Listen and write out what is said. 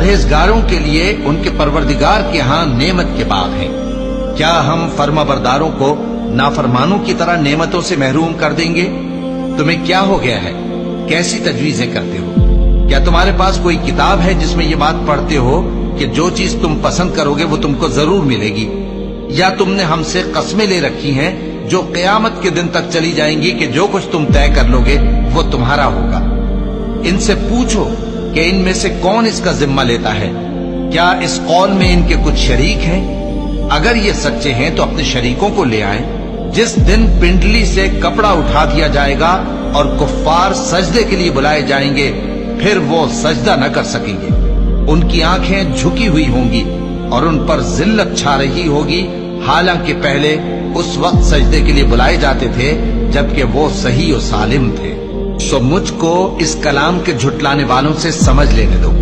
پرہیزگاروں کے لیے ان کے پروردگار کے ہاں نعمت کے باغ ہیں۔ کیا ہم فرمانبرداروں کو نافرمانوں کی طرح نعمتوں سے محروم کر دیں گے؟ تمہیں کیا ہو گیا ہے؟ کیسی تجویزیں کرتے ہو؟ کیا تمہارے پاس کوئی کتاب ہے جس میں یہ بات پڑھتے ہو کہ جو چیز تم پسند کرو گے وہ تم کو ضرور ملے گی؟ یا تم نے ہم سے قسمیں لے رکھی ہیں جو قیامت کے دن تک چلی جائیں گی کہ جو کچھ تم طے کر لو گے وہ تمہارا ہوگا؟ ان سے پوچھو کہ ان میں سے کون اس کا ذمہ لیتا ہے؟ کیا اس قول میں ان کے کچھ شریک ہیں؟ اگر یہ سچے ہیں تو اپنے شریکوں کو لے آئیں۔ جس دن پنڈلی سے کپڑا اٹھا دیا جائے گا اور کفار سجدے کے لیے بلائے جائیں گے، پھر وہ سجدہ نہ کر سکیں گے۔ ان کی آنکھیں جھکی ہوئی ہوں گی اور ان پر ذلت چھا رہی ہوگی، حالانکہ پہلے اس وقت سجدے کے لیے بلائے جاتے تھے جبکہ وہ صحیح و سالم تھے۔ سو مجھ کو اس کلام کے جھٹلانے والوں سے سمجھ لینے دو۔